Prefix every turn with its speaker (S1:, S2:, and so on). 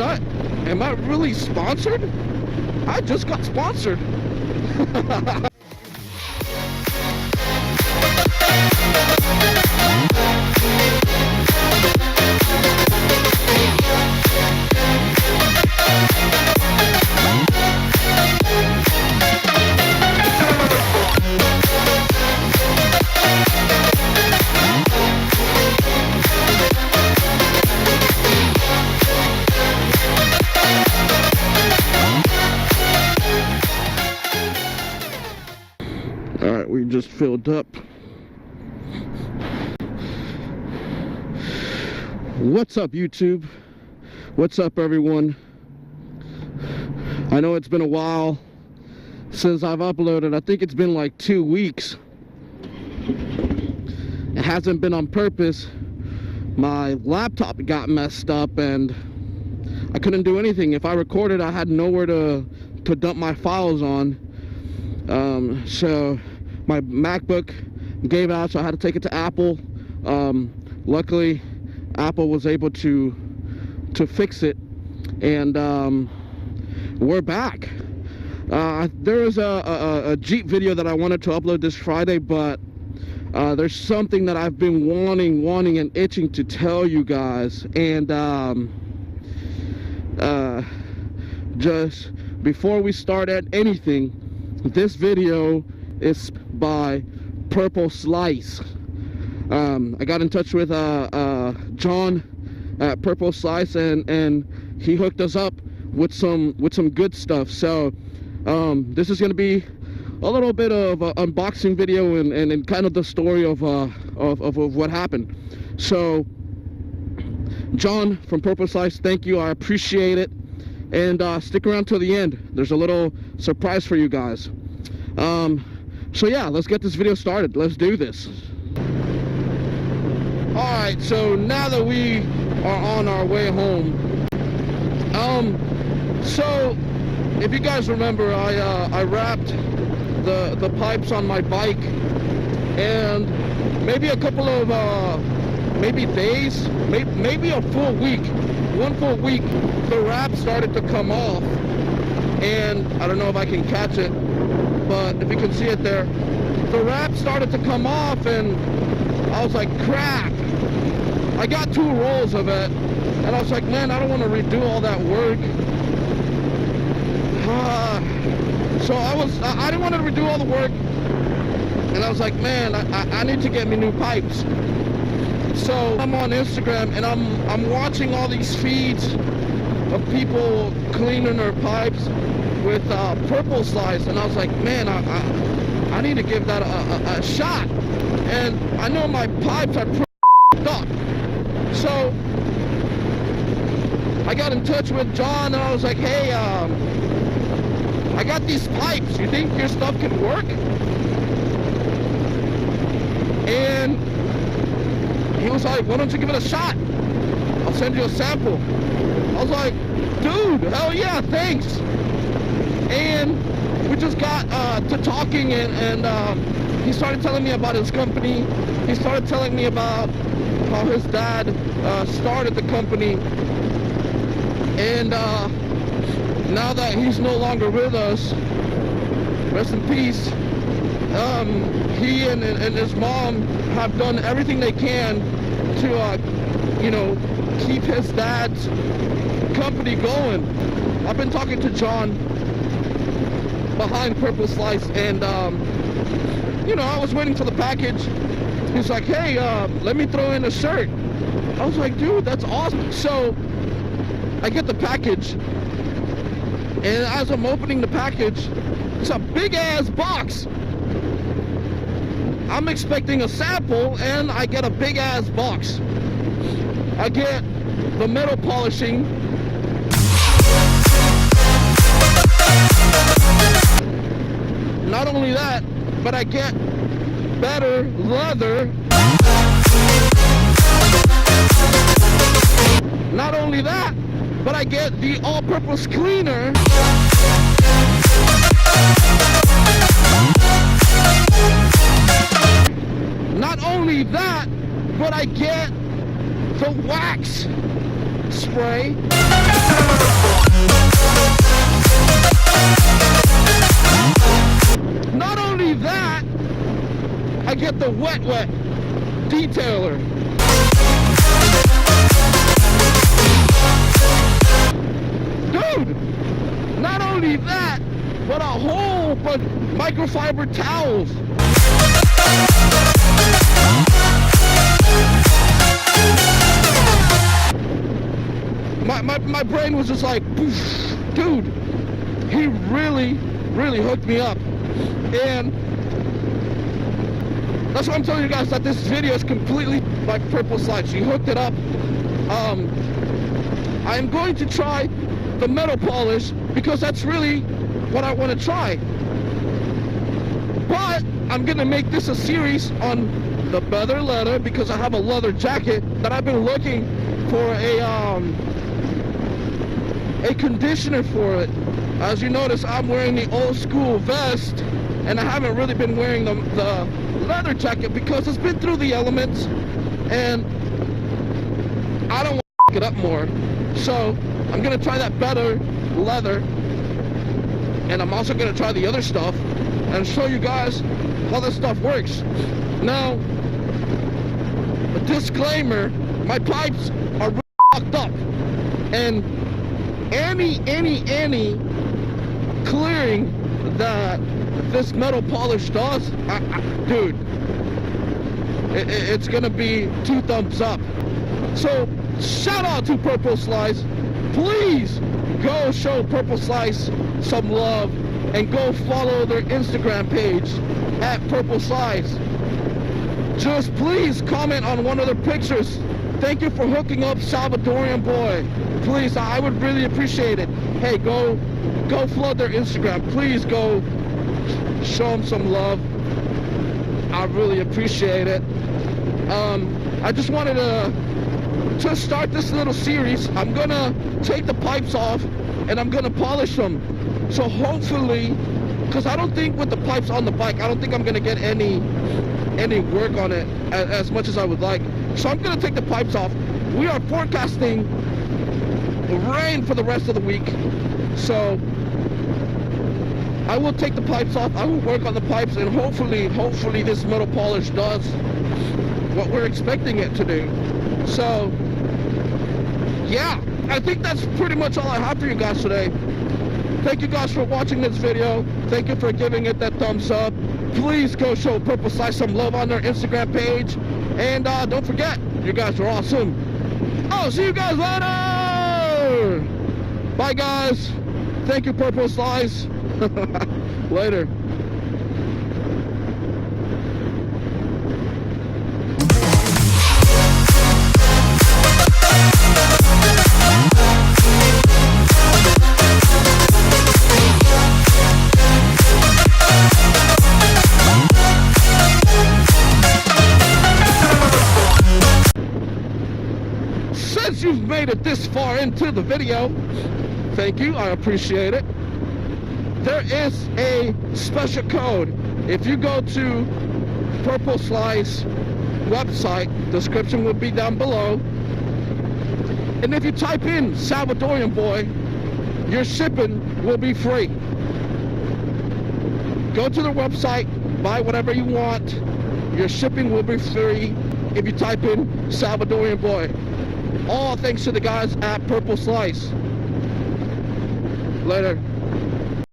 S1: am I really sponsored? I just got sponsored. Alright, we just filled up. What's up, YouTube? What's up, everyone? I know it's been a while since I've uploaded. I think it's been like 2 weeks. It hasn't been on purpose. My laptop got messed up and I couldn't do anything. If I recorded, I had nowhere to dump my files on. So my MacBook gave out, so I had to take it to Apple. Luckily, Apple was able to fix it, and we're back. There was a Jeep video that I wanted to upload this Friday, but there's something that I've been wanting and itching to tell you guys. And just before we start at anything, this video is by Purple Slice. I got in touch with John at Purple Slice, and he hooked us up with some good stuff. So this is going to be a little bit of an unboxing video and kind of the story of what happened. So John from Purple Slice, thank you. I appreciate it. And stick around till the end. There's a little surprise for you guys. So yeah, let's get this video started. Let's do this. Alright, so now that we are on our way home, so if you guys remember, I wrapped the pipes on my bike, and maybe a couple of maybe days, maybe a full week, one full week, the wrap started to come off. And I don't know if I can catch it, but if you can see it there, the wrap started to come off, and I was like, crap. I got 2 rolls of it, and I was like, man, I don't want to redo all that work. So I didn't want to redo all the work, and I was like, man, I need to get me new pipes. So I'm on Instagram, and I'm watching all these feeds of people cleaning their pipes with Purple Slice, and I was like, man, I need to give that a shot. And I know my pipes are up, so I got in touch with John, and I was like, hey, I got these pipes, you think your stuff can work? And he was like, why don't you give it a shot? I'll send you a sample. I was like, dude, hell yeah, thanks. And we just got to talking, and he started telling me about his company. He started telling me about how his dad started the company. And now that he's no longer with us, rest in peace, he and his mom have done everything they can to, you know, keep his dad's company going. I've been talking to John behind Purple Slice, and you know, I was waiting for the package. He's like, hey, let me throw in a shirt. I was like, dude, that's awesome. So I get the package, and as I'm opening the package, it's a big ass box. I'm expecting a sample, and I get a big ass box. I get the metal polishing, not only that, but I get better leather. Not only that, but I get the all-purpose cleaner. Not only that, but I get the wax spray. get the WetWet detailer. Dude, not only that, but a whole bunch of microfiber towels. My brain was just like, poof. Dude, he really hooked me up. And that's why I'm telling you guys that this video is completely like Purple Slide. She hooked it up. I am going to try the metal polish because that's really what I want to try. But I'm going to make this a series on the leather because I have a leather jacket that I've been looking for a conditioner for it. As you notice, I'm wearing the old school vest and I haven't really been wearing the leather jacket because it's been through the elements and I don't want to it up more. So I'm gonna try that better leather, and I'm also gonna try the other stuff and show you guys how this stuff works. Now, a disclaimer, my pipes are really fucked up, and any clearing that this metal polish does, dude, it's gonna be 2 thumbs up. So shout out to Purple Slice. Please go show Purple Slice some love and go follow their Instagram page at Purple Slice. Just please comment on one of their pictures. Thank you for hooking up Salvadorian Boy. Please, I would really appreciate it. Hey, go flood their Instagram. Please go show them some love. I really appreciate it. I just wanted to start this little series. I'm gonna take the pipes off and I'm gonna polish them. So hopefully, because I don't think with the pipes on the bike, I don't think I'm gonna get any work on it as much as I would like. So I'm gonna take the pipes off. We are forecasting rain for the rest of the week. So I will take the pipes off. I will work on the pipes, and hopefully this metal polish does what we're expecting it to do. So yeah, I think that's pretty much all I have for you guys today. Thank you guys for watching this video. Thank you for giving it that thumbs up. Please go show Purple Slice some love on their Instagram page. And don't forget, you guys are awesome. I'll see you guys later. Bye guys. Thank you, Purple Slice. Later. Since you've made it this far into the video, thank you, I appreciate it. There is a special code. If you go to Purple Slice website, description will be down below. And if you type in Salvadorian Boy, your shipping will be free. Go to their website, buy whatever you want. Your shipping will be free if you type in Salvadorian Boy. All thanks to the guys at Purple Slice. Later.